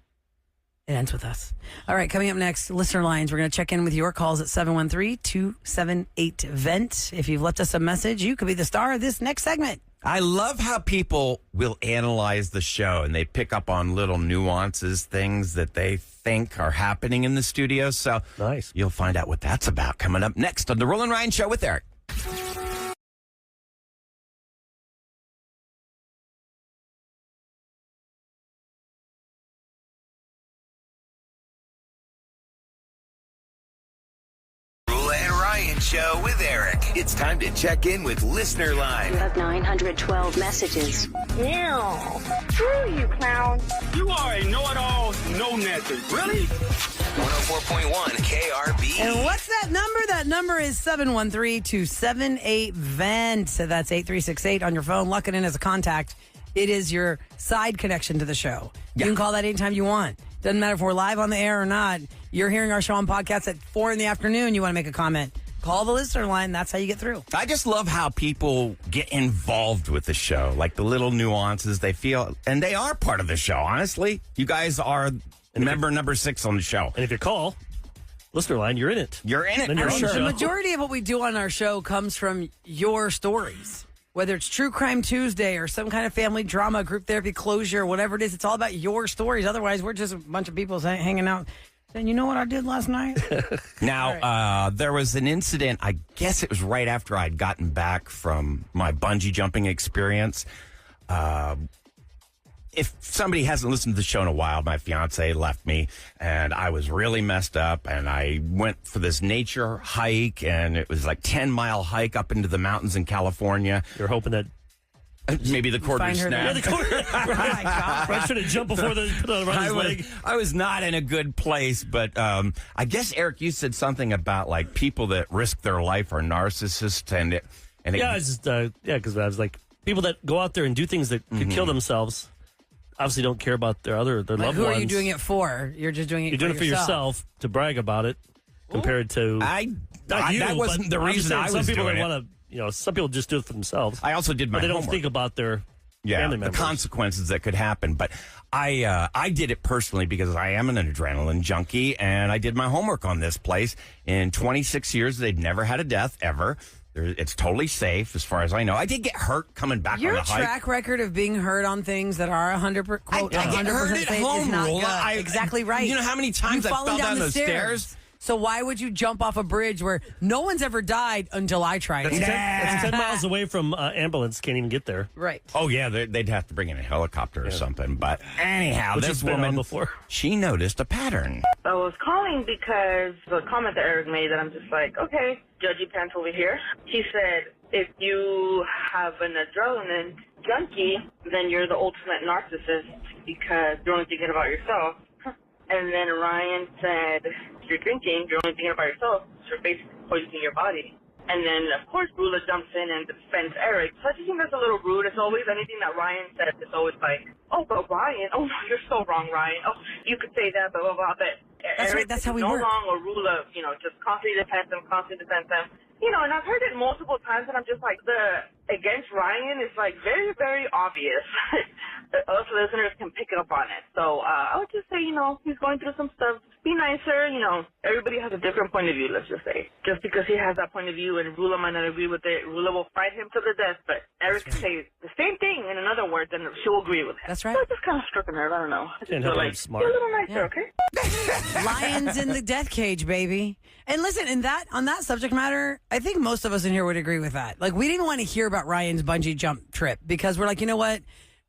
Speaker 6: It ends with us. All right, coming up next, listener lines. We're going to check in with your calls at 713-278-VENT. If you've left us a message, you could be the star of this next segment.
Speaker 5: I love how people will analyze the show and they pick up on little nuances, things that they think are happening in the studio. So
Speaker 4: Nice.
Speaker 5: you'll find out what that's about coming up next on The Roland Ryan Show with Eric.
Speaker 1: Rula and Ryan Show with Eric. It's time to check in with Listener Line.
Speaker 8: You have 912 messages.
Speaker 9: Ew. Screw you, clown.
Speaker 3: You are a know-it-all, no nothing. Really?
Speaker 1: 104.1 KRB.
Speaker 6: And what's that number? That number is 713-278-VENT. So that's 8368 on your phone. Lock it in as a contact. It is your side connection to the show. You can call that anytime you want. Doesn't matter if we're live on the air or not. You're hearing our show on podcast at 4 in the afternoon. You want to make a comment. Call the listener line. That's how you get through.
Speaker 5: I just love how people get involved with the show, like the little nuances they feel. And they are part of the show, honestly. You guys are member number 6 on the show.
Speaker 4: And if you call listener line, you're in it.
Speaker 5: You're in it.
Speaker 4: Then you're
Speaker 5: for
Speaker 4: on the
Speaker 5: sure.
Speaker 6: The
Speaker 4: show.
Speaker 6: majority of what we do on our show comes from your stories. Whether it's True Crime Tuesday or some kind of family drama, group therapy closure, whatever it is, it's all about your stories. Otherwise, we're just a bunch of people hanging out saying, you know what I did last night?
Speaker 5: Now, there was an incident, I guess it was right after I'd gotten back from my bungee jumping experience. If somebody hasn't listened to the show in a while, my fiance left me and I was really messed up, and I went for this nature hike, and it was like 10-mile hike up into the mountains in California.
Speaker 4: You're hoping that
Speaker 5: Maybe the quarter
Speaker 6: Find her
Speaker 5: snap.
Speaker 6: there.
Speaker 4: the corner. Right, trying to jump before the put on his leg.
Speaker 5: I was not in a good place, but I guess, Eric, you said something about like people that risk their life are narcissists, and
Speaker 4: Yeah, it's just because I was like, people that go out there and do things that could kill themselves obviously don't care about their
Speaker 6: Like,
Speaker 4: loved
Speaker 6: who
Speaker 4: ones.
Speaker 6: are you doing it for? You're just doing it.
Speaker 4: You're doing it for yourself to brag about it, compared to not you,
Speaker 5: that wasn't
Speaker 4: but
Speaker 5: the
Speaker 4: I'm just
Speaker 5: reason
Speaker 4: saying
Speaker 5: I
Speaker 4: some
Speaker 5: was
Speaker 4: people
Speaker 5: doing
Speaker 4: that
Speaker 5: it.
Speaker 4: want to. Some people just do it for themselves.
Speaker 5: I also did my
Speaker 4: but they don't
Speaker 5: homework.
Speaker 4: think about their family
Speaker 5: the
Speaker 4: members.
Speaker 5: consequences that could happen. But I did it personally because I am an adrenaline junkie, and I did my homework on this place. In 26 years, they'd never had a death ever. It's totally safe as far as I know. I did get hurt coming back
Speaker 6: Your
Speaker 5: on the hike.
Speaker 6: track record of being hurt on things that are 100%
Speaker 5: I get hurt at
Speaker 6: safe
Speaker 5: home,
Speaker 6: is not
Speaker 5: Rolla.
Speaker 6: good. Exactly right.
Speaker 5: You know how many times
Speaker 6: You've
Speaker 5: I
Speaker 6: fallen
Speaker 5: fell down
Speaker 6: the
Speaker 5: those stairs?
Speaker 6: So why would you jump off a bridge where no one's ever died until I tried it?
Speaker 4: That's 10 miles away from ambulance. Can't even get there.
Speaker 6: Right.
Speaker 5: Oh, yeah, they'd have to bring in a helicopter or something. But anyhow,
Speaker 4: Which
Speaker 5: this
Speaker 4: has been on
Speaker 5: woman,
Speaker 4: before.
Speaker 5: she noticed a pattern.
Speaker 9: I was calling because the comment that Eric made that I'm just like, okay, judgy pants over here. He said, if you have an adrenaline junkie, then you're the ultimate narcissist because you're only thinking about yourself. And then Ryan said, if you're drinking, you're only thinking about yourself, so you're basically poisoning your body. And then, of course, Rula jumps in and defends Eric. So I just think that's a little rude. It's always anything that Ryan says, it's always like, oh, but Ryan, oh, no, you're so wrong, Ryan. Oh, you could say that, blah, blah, blah. But
Speaker 6: That's right,
Speaker 9: Eric
Speaker 6: that's how we
Speaker 9: no
Speaker 6: work.
Speaker 9: wrong, or Rula, just constantly defends them. And I've heard it multiple times, and I'm just like, the against Ryan is like very, very obvious. Us listeners can pick up on it. So I would just say, he's going through some stuff. Be nicer. Everybody has a different point of view, let's just say. Just because he has that point of view and Rula might not agree with it, Rula will fight him to the death. But Eric can say the same thing in another words, and she'll agree with him.
Speaker 6: That's right.
Speaker 9: So I just kind of struck a nerve. I don't know. I just
Speaker 4: Can't
Speaker 9: feel
Speaker 4: help
Speaker 9: like,
Speaker 4: him smart.
Speaker 9: be a little nicer, okay?
Speaker 6: Lions in the death cage, baby. And listen, on that subject matter, I think most of us in here would agree with that. Like, we didn't want to hear about Ryan's bungee jump trip because we're like, you know what?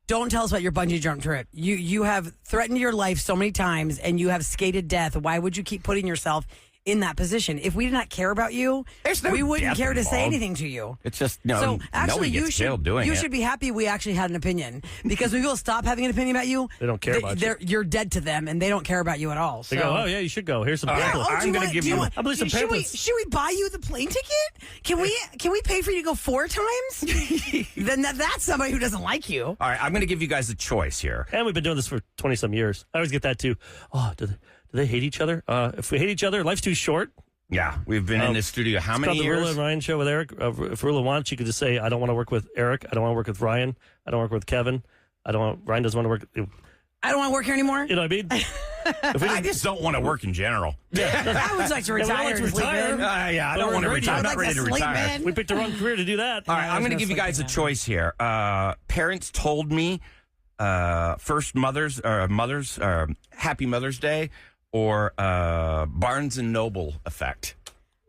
Speaker 6: Don't tell us about your bungee jump trip. You have threatened your life so many times and you have skated death. Why would you keep putting yourself in that position? If we did not care about you,
Speaker 5: There's no
Speaker 6: we wouldn't
Speaker 5: death
Speaker 6: care to say
Speaker 5: involved.
Speaker 6: anything to you.
Speaker 5: It's just,
Speaker 6: So actually,
Speaker 5: nobody gets killed doing
Speaker 6: you
Speaker 5: it.
Speaker 6: should be happy we actually had an opinion because when people stop having an opinion about you,
Speaker 4: They don't care about you.
Speaker 6: You're dead to them and they don't care about you at all.
Speaker 4: They go, oh, yeah, you should go. Here's some people.
Speaker 5: I'm going to give you...
Speaker 4: I believe some
Speaker 6: should we
Speaker 4: pamphlets.
Speaker 6: buy you the plane ticket? Can we pay for you to go 4 times? Then that's somebody who doesn't like you.
Speaker 5: All right, I'm going to give you guys a choice here.
Speaker 4: And we've been doing this for 20-some years. I always get that, too. Oh, do they hate each other? If we hate each other, life's too short.
Speaker 5: Yeah, we've been in this studio how
Speaker 4: It's
Speaker 5: many
Speaker 4: called the
Speaker 5: years?
Speaker 4: Rula and Ryan show with Eric. If Rula wants, you could just say, I don't want to work with Eric. I don't want to work with Ryan. I don't work with Kevin. Ryan doesn't want to work.
Speaker 6: I don't want to work here anymore.
Speaker 4: You know what I mean? If we
Speaker 5: I
Speaker 4: didn't,
Speaker 5: just don't want to work in general.
Speaker 6: I would like to
Speaker 4: we don't
Speaker 6: retire.
Speaker 4: like to
Speaker 6: and sleep
Speaker 4: retire.
Speaker 6: in.
Speaker 5: Yeah, I
Speaker 4: But
Speaker 5: don't
Speaker 4: we're
Speaker 5: want to
Speaker 4: ready.
Speaker 5: retire. I'm
Speaker 6: I'd
Speaker 5: not
Speaker 6: like
Speaker 5: ready
Speaker 6: to
Speaker 5: to
Speaker 6: sleep
Speaker 5: retire.
Speaker 6: in.
Speaker 4: we picked the wrong career to do that.
Speaker 5: All right, I'm going to
Speaker 6: gonna
Speaker 5: give you
Speaker 6: sleep
Speaker 5: guys a
Speaker 6: in.
Speaker 5: choice here. Parents told me first Happy Mother's Day or Barnes and Noble effect.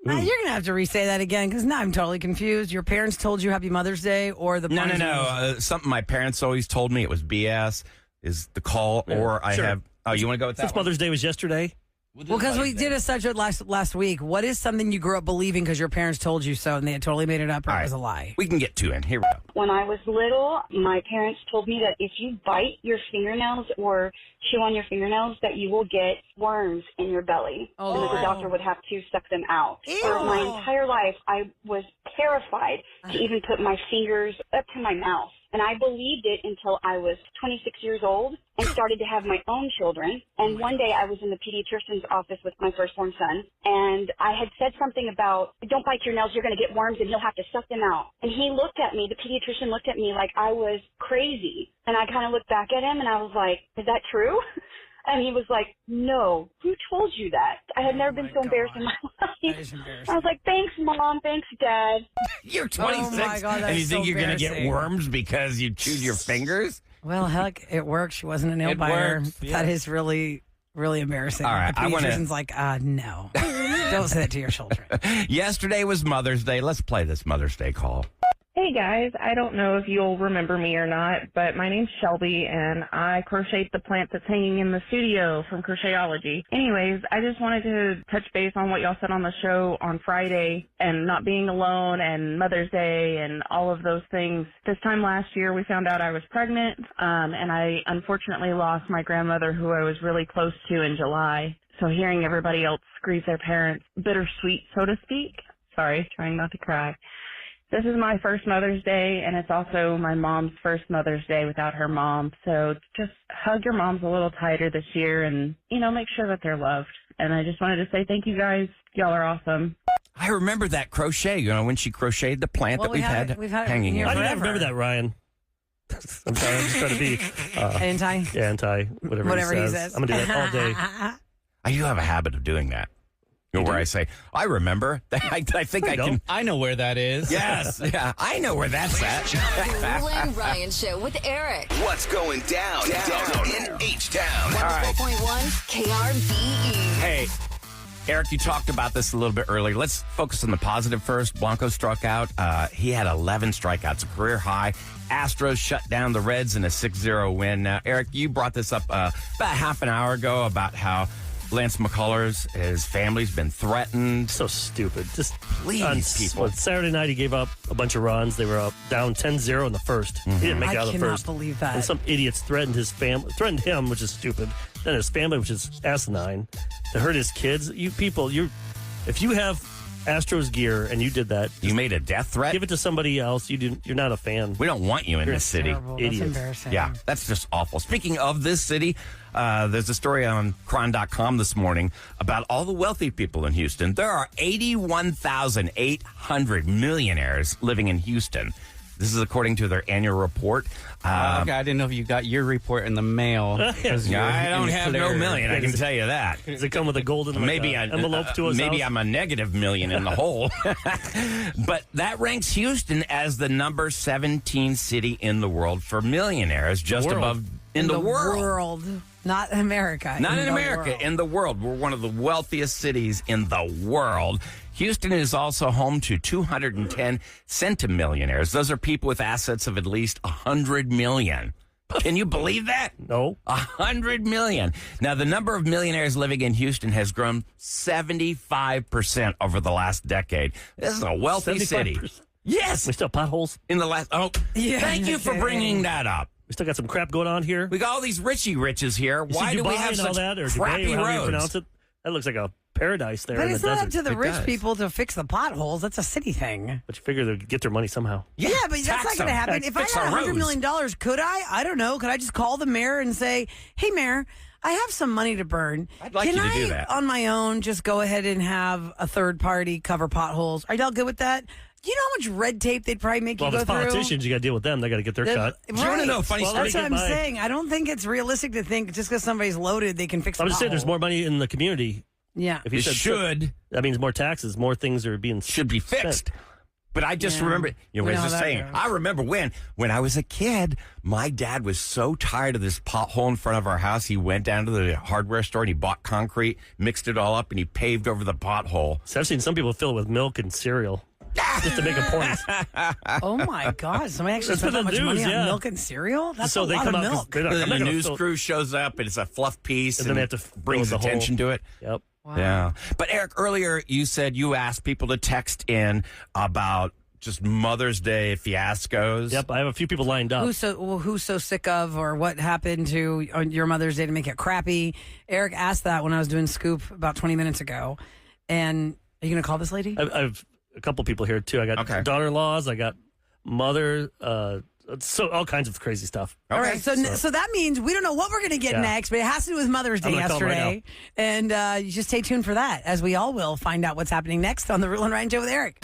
Speaker 6: You're going to have to re-say that again because now I'm totally confused. Your parents told you Happy Mother's Day or the
Speaker 5: No.
Speaker 6: Barnes and Noble?
Speaker 5: Something my parents always told me it was BS is the call, or I
Speaker 4: sure.
Speaker 5: have. Oh, you want to go with that?
Speaker 4: Since
Speaker 5: one?
Speaker 4: Mother's Day was yesterday,
Speaker 6: Well, because we did a subject last week. What is something you grew up believing because your parents told you so and they had totally made it up or it was a lie?
Speaker 5: We can get to it. Here we go.
Speaker 10: When I was little, my parents told me that if you bite your fingernails or chew on your fingernails, that you will get worms in your belly.
Speaker 6: Oh.
Speaker 10: And that the doctor would have to suck them out.
Speaker 6: Ew.
Speaker 10: For my entire life, I was terrified to even put my fingers up to my mouth. And I believed it until I was 26 years old and started to have my own children. And one day I was in the pediatrician's office with my firstborn son, and I had said something about, don't bite your nails, you're going to get worms and you'll have to suck them out. And he looked at me, the pediatrician looked at me like I was crazy. And I kind of looked back at him and I was like, is that true? And he was like, no, who told you that? I had never been so embarrassed in my life.
Speaker 6: That is embarrassing.
Speaker 10: I was like, thanks, Mom. Thanks, Dad.
Speaker 5: You're 26
Speaker 6: Oh my God, that
Speaker 5: and you
Speaker 6: is
Speaker 5: think
Speaker 6: so
Speaker 5: you're going to get
Speaker 6: embarrassing.
Speaker 5: worms because you chewed your fingers?
Speaker 6: Well, heck, it worked. She wasn't a nail biter.
Speaker 7: works, yeah.
Speaker 6: That is really, really embarrassing.
Speaker 5: All right,
Speaker 6: The
Speaker 5: I wanna-
Speaker 6: pediatrician's like, no. Don't say that to your children.
Speaker 5: Yesterday was Mother's Day. Let's play this Mother's Day call.
Speaker 11: Hey guys, I don't know if you'll remember me or not, but my name's Shelby and I crochet the plant that's hanging in the studio from Crochetology. Anyways, I just wanted to touch base on what y'all said on the show on Friday and not being alone and Mother's Day and all of those things. This time last year we found out I was pregnant, and I unfortunately lost my grandmother who I was really close to in July. So hearing everybody else grieve their parents, bittersweet, so to speak. Sorry, trying not to cry. This is my first Mother's Day, and it's also my mom's first Mother's Day without her mom. So just hug your moms a little tighter this year and, make sure that they're loved. And I just wanted to say thank you guys. Y'all are awesome.
Speaker 5: I remember that crochet, when she crocheted the plant that we've had
Speaker 6: it
Speaker 5: hanging
Speaker 6: here
Speaker 5: in.
Speaker 4: I didn't
Speaker 6: forever.
Speaker 4: remember that, Ryan. I'm sorry. I'm just trying to be
Speaker 6: Anti?
Speaker 4: whatever he says. I'm going to do that all day.
Speaker 5: I do have a habit of doing that. Where I say, I remember. I think I can.
Speaker 7: I know where that is.
Speaker 5: Yes. Yeah. I know where that's at.
Speaker 2: The Wallen Ryan Show with Eric.
Speaker 1: What's going down in H-Town?
Speaker 2: 104.1 KRBE.
Speaker 5: Hey, Eric, you talked about this a little bit earlier. Let's focus on the positive first. Blanco struck out. He had 11 strikeouts, a career high. Astros shut down the Reds in a 6-0 win. Now, Eric, you brought this up about half an hour ago about how Lance McCullers, his family's been threatened.
Speaker 4: So stupid. Just
Speaker 5: Please, people.
Speaker 4: Well, Saturday night, he gave up a bunch of runs. They were up down 10-0 in the first. He didn't make it out of the first.
Speaker 6: I cannot believe that.
Speaker 4: And some idiots threatened threatened him, which is stupid. Then his family, which is asinine, to hurt his kids. You people, if you have Astros gear and you did that,
Speaker 5: You made a death threat?
Speaker 4: give it to somebody else. You're not a fan.
Speaker 5: We don't want you in this city.
Speaker 6: Terrible. That's
Speaker 4: Idiots.
Speaker 6: embarrassing.
Speaker 5: Yeah, that's just awful. Speaking of this city, there's a story on Cron.com this morning about all the wealthy people in Houston. There are 81,800 millionaires living in Houston. This is according to their annual report.
Speaker 7: Okay, I didn't know if you got your report in the mail. 'cause you're
Speaker 5: I don't
Speaker 7: in
Speaker 5: have no
Speaker 7: clear.
Speaker 5: million, I can tell you that.
Speaker 4: Does it come with a golden envelope to us?
Speaker 5: Maybe I'm a negative million in the hole. But that ranks Houston as the number 17 city in the world for millionaires, just
Speaker 4: world.
Speaker 5: above in the world.
Speaker 6: Not America.
Speaker 5: Not in
Speaker 6: the
Speaker 5: America,
Speaker 6: world.
Speaker 5: in the world. We're one of the wealthiest cities in the world. Houston is also home to 210 centimillionaires. Those are people with assets of at least 100 million. Can you believe that?
Speaker 4: No.
Speaker 5: 100 million. Now, the number of millionaires living in Houston has grown 75% over the last decade. This is a wealthy city.
Speaker 4: 75%.
Speaker 5: Yes.
Speaker 4: We still have potholes.
Speaker 5: In the last,
Speaker 6: Yeah.
Speaker 5: thank you for bringing that up.
Speaker 4: We still got some crap going on here.
Speaker 5: We got all these Richie Riches here.
Speaker 4: You see
Speaker 5: Why do we
Speaker 4: Dubai
Speaker 5: have
Speaker 4: and all
Speaker 5: such
Speaker 4: that, or
Speaker 5: crappy
Speaker 4: Dubai, however you pronounce
Speaker 5: roads?
Speaker 4: it? That looks like a paradise there
Speaker 6: But
Speaker 4: in
Speaker 6: it's
Speaker 4: the
Speaker 6: not
Speaker 4: desert.
Speaker 6: up to the
Speaker 5: It
Speaker 6: rich
Speaker 5: does.
Speaker 6: people to fix the potholes. That's a city thing.
Speaker 4: But you figure they'd get their money somehow.
Speaker 6: Yeah, but that's
Speaker 5: tax
Speaker 6: not going to
Speaker 5: them.
Speaker 6: happen. If I
Speaker 5: Fix
Speaker 6: had
Speaker 5: our
Speaker 6: $100
Speaker 5: roads.
Speaker 6: million, could I? I don't know. Could I just call the mayor and say, hey, mayor, I have some money to burn.
Speaker 5: I'd like
Speaker 6: Can
Speaker 5: you to
Speaker 6: I,
Speaker 5: do that.
Speaker 6: on my own, just go ahead and have a third party cover potholes? Are y'all good with that? Do you know how much red tape they'd probably make
Speaker 4: Well,
Speaker 6: you
Speaker 4: if
Speaker 6: go
Speaker 4: it's
Speaker 6: through?
Speaker 4: politicians, you got to deal with them. They got to get their cut.
Speaker 5: Do you want to know a funny
Speaker 4: Well,
Speaker 5: story?
Speaker 6: That's what I'm
Speaker 4: Bye.
Speaker 6: saying. I don't think it's realistic to think just because somebody's loaded, they can fix the
Speaker 4: I'm just saying there's
Speaker 6: pothole.
Speaker 4: more money in the community.
Speaker 6: Yeah.
Speaker 4: If you
Speaker 5: It
Speaker 4: said
Speaker 5: should.
Speaker 4: that means more taxes, more things are being
Speaker 5: should be
Speaker 4: spent.
Speaker 5: fixed. But I just
Speaker 6: Yeah.
Speaker 5: remember,
Speaker 6: We
Speaker 5: I was
Speaker 6: know
Speaker 5: just
Speaker 6: how that
Speaker 5: saying,
Speaker 6: goes.
Speaker 5: I remember when I was a kid, my dad was so tired of this pothole in front of our house, he went down to the hardware store and he bought concrete, mixed it all up, and he paved over the pothole.
Speaker 4: So I've seen some people fill it with milk and cereal. just to make a point.
Speaker 6: Oh my God! Somebody actually
Speaker 4: That's
Speaker 6: spent that
Speaker 4: been
Speaker 6: much
Speaker 4: the
Speaker 6: money
Speaker 4: news,
Speaker 6: on
Speaker 4: yeah.
Speaker 6: milk and cereal. That's
Speaker 4: So
Speaker 6: a
Speaker 4: they
Speaker 6: lot
Speaker 4: come
Speaker 6: of
Speaker 4: out 'cause
Speaker 6: milk.
Speaker 4: they're not-
Speaker 5: And
Speaker 4: I'm
Speaker 5: the
Speaker 4: not gonna
Speaker 5: news
Speaker 4: fill-
Speaker 5: crew shows up, and it's a fluff piece,
Speaker 4: And then they have to
Speaker 5: brings
Speaker 4: fill the whole-
Speaker 5: attention to it.
Speaker 4: Yep.
Speaker 6: Wow.
Speaker 5: Yeah. But Eric, earlier you said you asked people to text in about just Mother's Day fiascos.
Speaker 4: Yep. I have a few people lined up.
Speaker 6: Who's so sick of, or what happened to on your Mother's Day to make it crappy? Eric asked that when I was doing Scoop about 20 minutes ago. And are you going to call this lady?
Speaker 4: I've a couple people here too. I got daughter-in-laws. I got mother. So all kinds of crazy stuff.
Speaker 6: All right, so that means we don't know what we're going to get next, but it has to do with Mother's Day
Speaker 4: I'm gonna call 'em right
Speaker 6: yesterday. And you just stay tuned for that, as we all will find out what's happening next on the Rule and Ryan Show with Eric.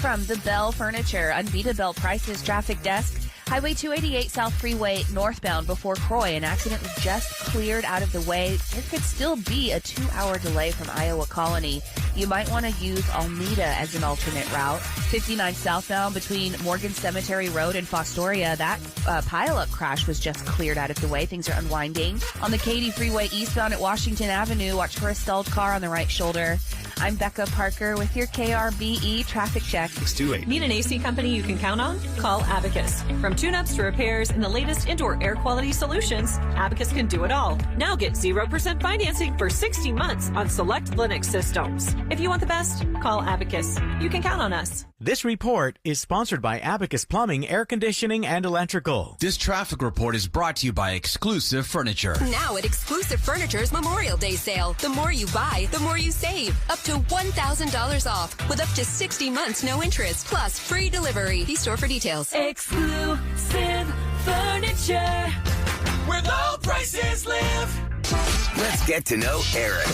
Speaker 12: From the Bell Furniture Unbeatable Bell Prices traffic desk. Highway 288 South Freeway northbound before Croy. An accident was just cleared out of the way. There could still be a 2-hour delay from Iowa Colony. You might want to use Almeda as an alternate route. 59 southbound between Morgan Cemetery Road and Fostoria. That pileup crash was just cleared out of the way. Things are unwinding. On the Katy Freeway eastbound at Washington Avenue, watch for a stalled car on the right shoulder. I'm Becca Parker with your KRBE traffic check.
Speaker 5: 628.
Speaker 13: Need an AC company you can count on? Call Abacus. From tune-ups to repairs and the latest indoor air quality solutions, Abacus can do it all. Now get 0% financing for 60 months on select Linux systems. If you want the best, call Abacus. You can count on us.
Speaker 14: This report is sponsored by Abacus Plumbing, Air Conditioning, and Electrical.
Speaker 15: This traffic report is brought to you by Exclusive Furniture.
Speaker 2: Now at Exclusive Furniture's Memorial Day sale. The more you buy, the more you save. Up to $1,000 off with up to 60 months no interest. Plus free delivery. See store for details.
Speaker 13: Exclusive Furniture.
Speaker 1: Where low prices live. Let's get to know Eric.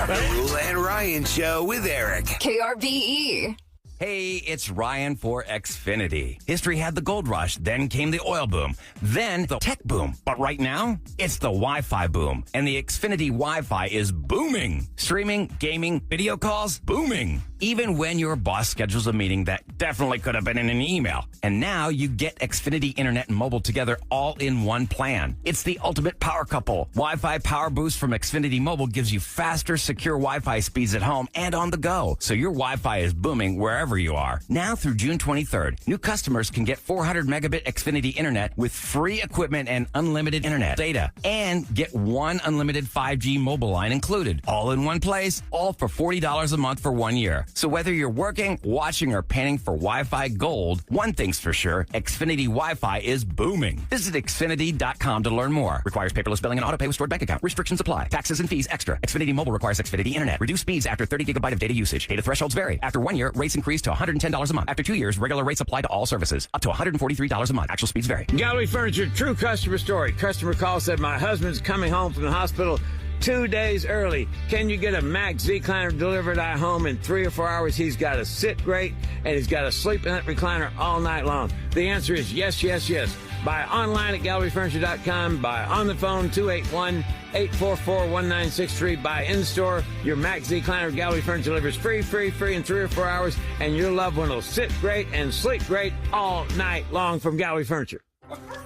Speaker 1: The Rule and Ryan Show with Eric.
Speaker 2: KRBE.
Speaker 5: Hey, it's Ryan for Xfinity. History had the gold rush, then came the oil boom, then the tech boom. But right now, it's the Wi-Fi boom. And the Xfinity Wi-Fi is booming. Streaming, gaming, video calls, booming. Even when your boss schedules a meeting that definitely could have been in an email. And now you get Xfinity Internet and mobile together all in one plan. It's the ultimate power couple. Wi-Fi Power Boost from Xfinity Mobile gives you faster, secure Wi-Fi speeds at home and on the go. So your Wi-Fi is booming wherever you are. Now through June 23rd, new customers can get 400 megabit Xfinity Internet with free equipment and unlimited internet data. And get one unlimited 5G mobile line included. All in one place, all for $40 a month for 1 year. So whether you're working, watching, or paying for Wi-Fi Gold, one thing's for sure, Xfinity Wi-Fi is booming. Visit Xfinity.com to learn more. Requires paperless billing and autopay with stored bank account. Restrictions apply. Taxes and fees extra. Xfinity Mobile requires Xfinity Internet. Reduced speeds after 30 gigabyte of data usage. Data thresholds vary. After 1 year, rates increase to $110 a month. After 2 years, regular rates apply to all services. Up to $143 a month. Actual speeds vary.
Speaker 3: Gallery Furniture, true customer story. Customer call said, my husband's coming home from the hospital 2 days early. Can you get a Max Z-Recliner delivered at home in 3 or 4 hours? He's got to sit great, and he's got to sleep in that recliner all night long. The answer is yes, yes, yes. Buy online at galleryfurniture.com. Buy on the phone, 281-844-1963. Buy in-store. Your Max Z-Recliner Gallery Furniture delivers free in 3 or 4 hours, and your loved one will sit great and sleep great all night long from Gallery Furniture.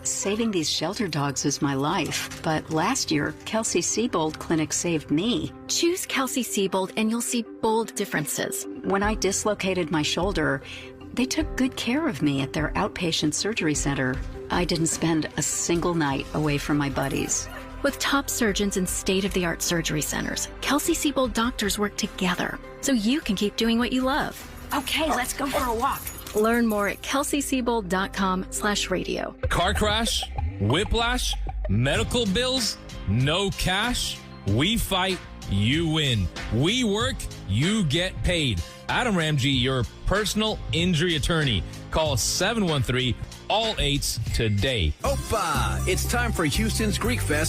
Speaker 8: Saving these shelter dogs is my life, but last year, Kelsey Siebold Clinic saved me.
Speaker 16: Choose Kelsey Siebold and you'll see bold differences.
Speaker 8: When I dislocated my shoulder, they took good care of me at their outpatient surgery center. I didn't spend a single night away from my buddies.
Speaker 16: With top surgeons and state-of-the-art surgery centers, Kelsey Siebold doctors work together so you can keep doing what you love.
Speaker 8: Okay, let's go for a walk.
Speaker 16: Learn more at kelseysiebold.com/radio.
Speaker 17: Car crash, whiplash, medical bills, no cash. We fight, you win. We work, you get paid. Adam Ramsey, your personal injury attorney. Call 713-ALL-8s today.
Speaker 15: Opa! It's time for Houston's Greek Fest.